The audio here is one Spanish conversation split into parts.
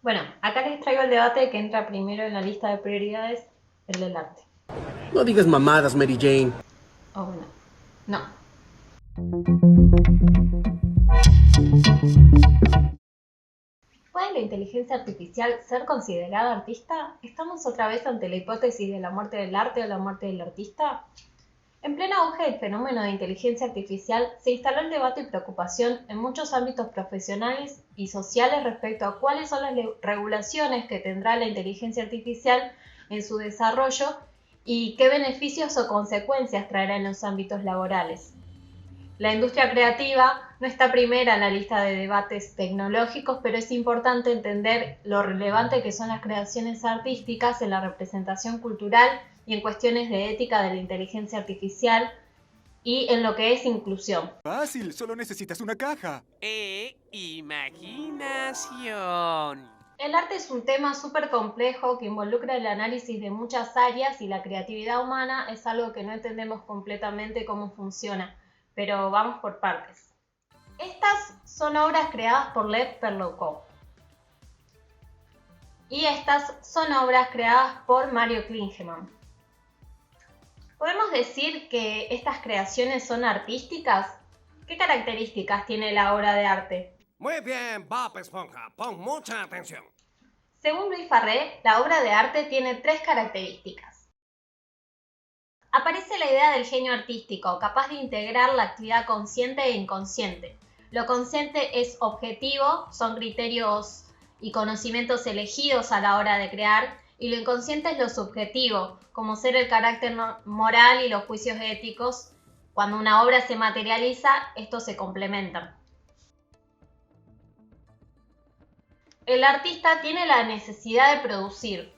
Bueno, acá les traigo el debate que entra primero en la lista de prioridades, el del arte. No digas mamadas, Mary Jane. O bueno, no. ¿Puede la inteligencia artificial ser considerada artista? ¿Estamos otra vez ante la hipótesis de la muerte del arte o la muerte del artista? En pleno auge del fenómeno de inteligencia artificial, se instaló el debate y preocupación en muchos ámbitos profesionales y sociales respecto a cuáles son las regulaciones que tendrá la inteligencia artificial en su desarrollo y qué beneficios o consecuencias traerá en los ámbitos laborales. La industria creativa no está primera en la lista de debates tecnológicos, pero es importante entender lo relevante que son las creaciones artísticas en la representación cultural y en cuestiones de ética de la inteligencia artificial y en lo que es inclusión. Fácil, solo necesitas una caja. Imaginación. El arte es un tema súper complejo que involucra el análisis de muchas áreas y la creatividad humana es algo que no entendemos completamente cómo funciona, pero vamos por partes. Estas son obras creadas por Lev Perlokov y estas son obras creadas por Mario Klingemann. ¿Podemos decir que estas creaciones son artísticas? ¿Qué características tiene la obra de arte? Muy bien, Bob Esponja, pon mucha atención. Según Luis Farré, la obra de arte tiene tres características. Aparece la idea del genio artístico, capaz de integrar la actividad consciente e inconsciente. Lo consciente es objetivo, son criterios y conocimientos elegidos a la hora de crear, y lo inconsciente es lo subjetivo, como ser el carácter moral y los juicios éticos. Cuando una obra se materializa, estos se complementan. El artista tiene la necesidad de producir.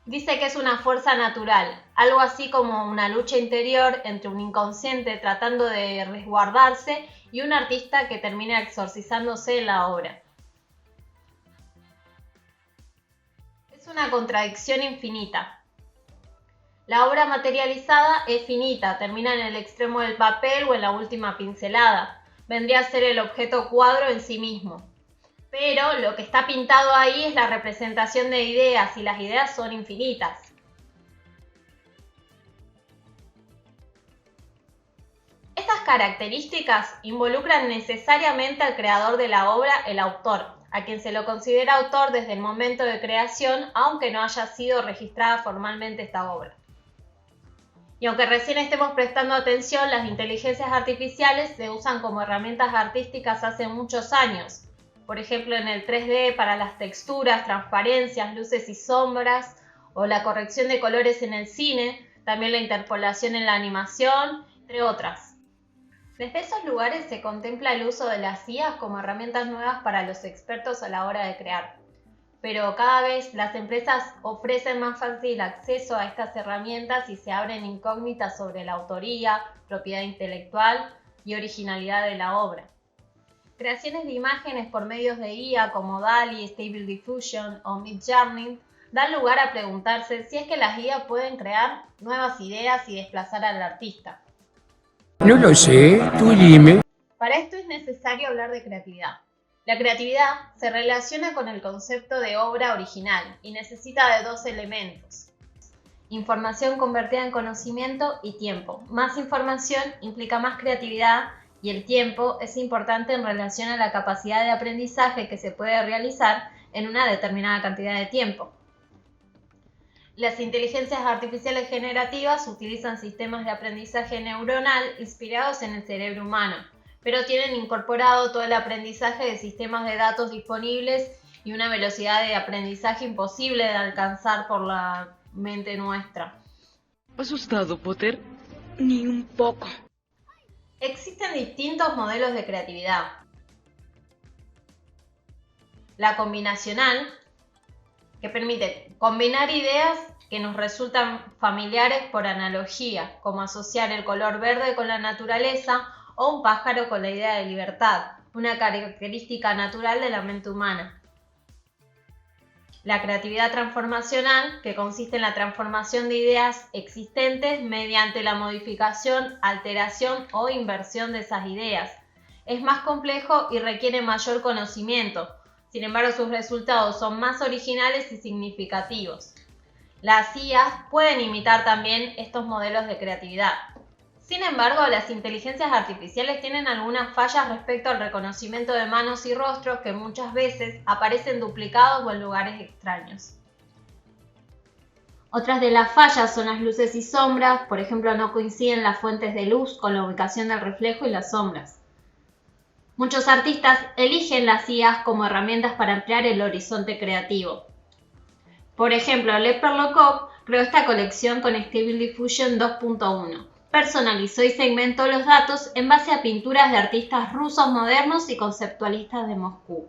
Dice que es una fuerza natural, algo así como una lucha interior entre un inconsciente tratando de resguardarse y un artista que termina exorcizándose en la obra. Es una contradicción infinita. La obra materializada es finita, termina en el extremo del papel o en la última pincelada. Vendría a ser el objeto cuadro en sí mismo. Pero lo que está pintado ahí es la representación de ideas y las ideas son infinitas. Estas características involucran necesariamente al creador de la obra, el autor, a quien se lo considera autor desde el momento de creación, aunque no haya sido registrada formalmente esta obra. Y aunque recién estemos prestando atención, las inteligencias artificiales se usan como herramientas artísticas hace muchos años. Por ejemplo, en el 3D para las texturas, transparencias, luces y sombras, o la corrección de colores en el cine, también la interpolación en la animación, entre otras. Desde esos lugares se contempla el uso de las IAs como herramientas nuevas para los expertos a la hora de crear. Pero cada vez las empresas ofrecen más fácil acceso a estas herramientas y se abren incógnitas sobre la autoría, propiedad intelectual y originalidad de la obra. Creaciones de imágenes por medios de IA como DALL-E, Stable Diffusion o Midjourney dan lugar a preguntarse si es que las IA pueden crear nuevas ideas y desplazar al artista. No lo sé, tú dime. Para esto es necesario hablar de creatividad. La creatividad se relaciona con el concepto de obra original y necesita de dos elementos: información convertida en conocimiento y tiempo. Más información implica más creatividad y el tiempo es importante en relación a la capacidad de aprendizaje que se puede realizar en una determinada cantidad de tiempo. Las inteligencias artificiales generativas utilizan sistemas de aprendizaje neuronal inspirados en el cerebro humano, pero tienen incorporado todo el aprendizaje de sistemas de datos disponibles y una velocidad de aprendizaje imposible de alcanzar por la mente nuestra. ¿Asustado, Potter? Ni un poco. Existen distintos modelos de creatividad. La combinacional, que permite combinar ideas que nos resultan familiares por analogía, como asociar el color verde con la naturaleza o un pájaro con la idea de libertad, una característica natural de la mente humana. La creatividad transformacional, que consiste en la transformación de ideas existentes mediante la modificación, alteración o inversión de esas ideas. Es más complejo y requiere mayor conocimiento. Sin embargo, sus resultados son más originales y significativos. Las IAs pueden imitar también estos modelos de creatividad. Sin embargo, las inteligencias artificiales tienen algunas fallas respecto al reconocimiento de manos y rostros que muchas veces aparecen duplicados o en lugares extraños. Otras de las fallas son las luces y sombras, por ejemplo, no coinciden las fuentes de luz con la ubicación del reflejo y las sombras. Muchos artistas eligen las IAs como herramientas para ampliar el horizonte creativo. Por ejemplo, Lepper Locock creó esta colección con Stable Diffusion 2.1. Personalizó y segmentó los datos en base a pinturas de artistas rusos modernos y conceptualistas de Moscú.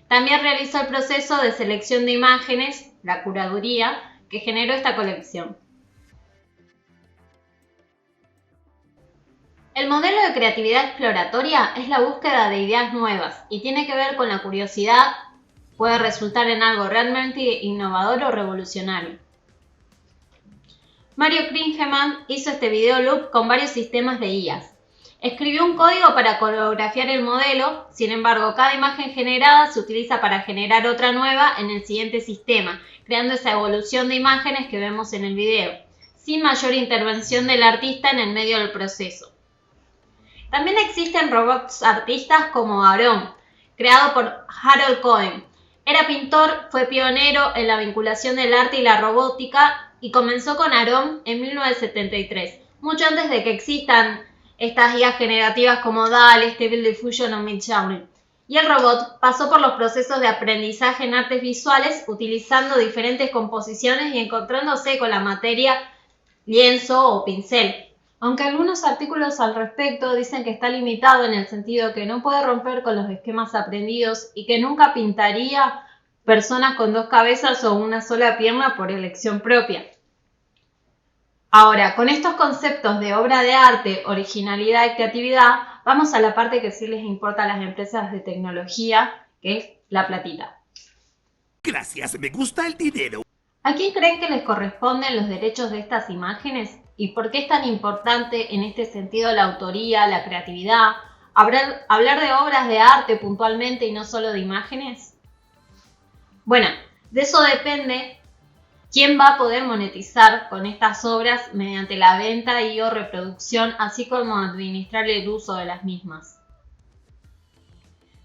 También realizó el proceso de selección de imágenes, la curaduría, que generó esta colección. El modelo de creatividad exploratoria es la búsqueda de ideas nuevas y tiene que ver con la curiosidad, puede resultar en algo realmente innovador o revolucionario. Mario Klingemann hizo este video loop con varios sistemas de IAs. Escribió un código para coreografiar el modelo, sin embargo, cada imagen generada se utiliza para generar otra nueva en el siguiente sistema, creando esa evolución de imágenes que vemos en el video, sin mayor intervención del artista en el medio del proceso. También existen robots artistas como Aaron, creado por Harold Cohen. Era pintor, fue pionero en la vinculación del arte y la robótica y comenzó con Aaron en 1973, mucho antes de que existan estas guías generativas como DALL-E, Stable Diffusion o Midjourney. Y el robot pasó por los procesos de aprendizaje en artes visuales utilizando diferentes composiciones y encontrándose con la materia lienzo o pincel. Aunque algunos artículos al respecto dicen que está limitado en el sentido que no puede romper con los esquemas aprendidos y que nunca pintaría personas con dos cabezas o una sola pierna por elección propia. Ahora, con estos conceptos de obra de arte, originalidad y creatividad, vamos a la parte que sí les importa a las empresas de tecnología, que es la platita. Gracias, me gusta el dinero. ¿A quién creen que les corresponden los derechos de estas imágenes? ¿Y por qué es tan importante en este sentido la autoría, la creatividad? ¿Hablar de obras de arte puntualmente y no solo de imágenes? Bueno, de eso depende quién va a poder monetizar con estas obras mediante la venta y o reproducción, así como administrar el uso de las mismas.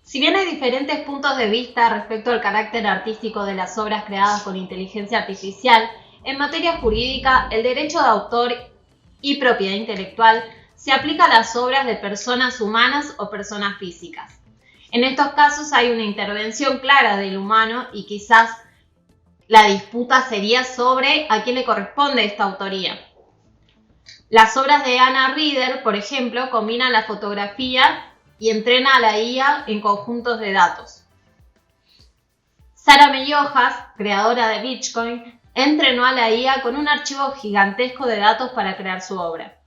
Si bien hay diferentes puntos de vista respecto al carácter artístico de las obras creadas con inteligencia artificial, en materia jurídica, el derecho de autor y propiedad intelectual se aplica a las obras de personas humanas o personas físicas. En estos casos hay una intervención clara del humano y quizás la disputa sería sobre a quién le corresponde esta autoría. Las obras de Anna Reader, por ejemplo, combinan la fotografía y entrena a la IA en conjuntos de datos. Sara Mellojas, creadora de Bitcoin, entrenó a la IA con un archivo gigantesco de datos para crear su obra.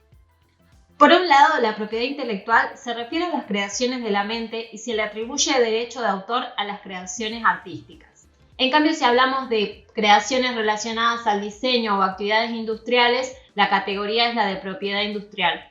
Por un lado, la propiedad intelectual se refiere a las creaciones de la mente y se le atribuye derecho de autor a las creaciones artísticas. En cambio, si hablamos de creaciones relacionadas al diseño o actividades industriales, la categoría es la de propiedad industrial.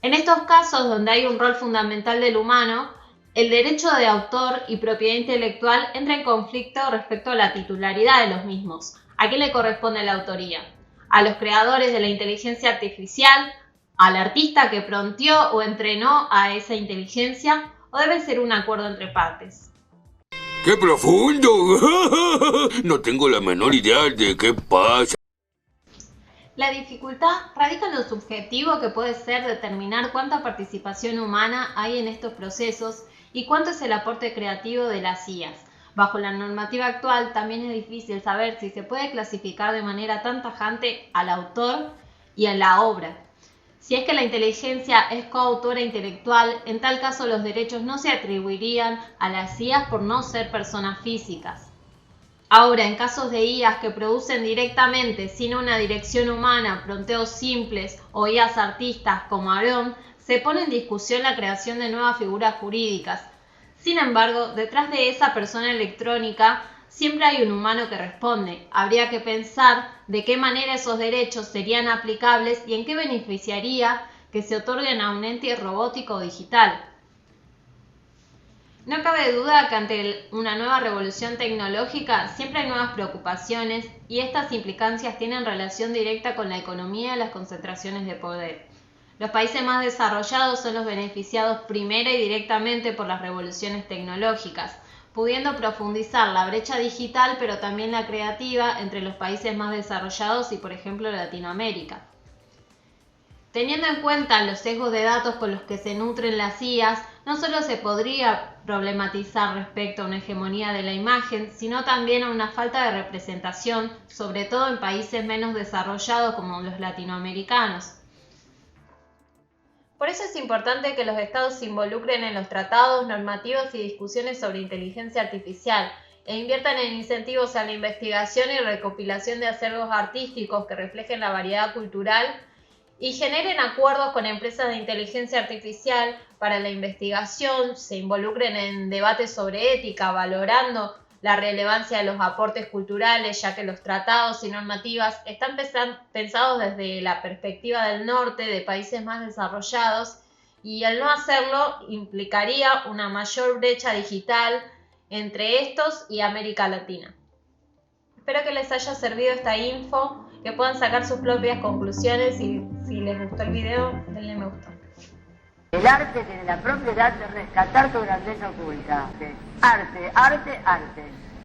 En estos casos, donde hay un rol fundamental del humano, el derecho de autor y propiedad intelectual entra en conflicto respecto a la titularidad de los mismos. ¿A quién le corresponde la autoría? ¿A los creadores de la inteligencia artificial? ¿Al artista que pronteó o entrenó a esa inteligencia? ¿O debe ser un acuerdo entre partes? ¡Qué profundo! No tengo la menor idea de qué pasa. La dificultad radica en lo subjetivo que puede ser determinar cuánta participación humana hay en estos procesos y cuánto es el aporte creativo de las IAs. Bajo la normativa actual también es difícil saber si se puede clasificar de manera tan tajante al autor y a la obra. Si es que la inteligencia es coautora intelectual, en tal caso los derechos no se atribuirían a las IAs por no ser personas físicas. Ahora, en casos de IAs que producen directamente sin una dirección humana pronteos simples o IAs artistas como Aaron, se pone en discusión la creación de nuevas figuras jurídicas. Sin embargo, detrás de esa persona electrónica siempre hay un humano que responde. Habría que pensar de qué manera esos derechos serían aplicables y en qué beneficiaría que se otorguen a un ente robótico o digital. No cabe duda que ante una nueva revolución tecnológica siempre hay nuevas preocupaciones y estas implicancias tienen relación directa con la economía y las concentraciones de poder. Los países más desarrollados son los beneficiados primera y directamente por las revoluciones tecnológicas, pudiendo profundizar la brecha digital pero también la creativa entre los países más desarrollados y, por ejemplo, Latinoamérica. Teniendo en cuenta los sesgos de datos con los que se nutren las IAs, no solo se podría problematizar respecto a una hegemonía de la imagen, sino también a una falta de representación, sobre todo en países menos desarrollados como los latinoamericanos. Por eso es importante que los estados se involucren en los tratados, normativas y discusiones sobre inteligencia artificial e inviertan en incentivos a la investigación y recopilación de acervos artísticos que reflejen la variedad cultural y generen acuerdos con empresas de inteligencia artificial para la investigación, se involucren en debates sobre ética, valorando la relevancia de los aportes culturales, ya que los tratados y normativas están pensados desde la perspectiva del norte, de países más desarrollados, y al no hacerlo implicaría una mayor brecha digital entre estos y América Latina. Espero que les haya servido esta info, que puedan sacar sus propias conclusiones y si les gustó el video, denle me gusta. El arte tiene la propiedad de rescatar tu grandeza oculta. Arte, arte, arte.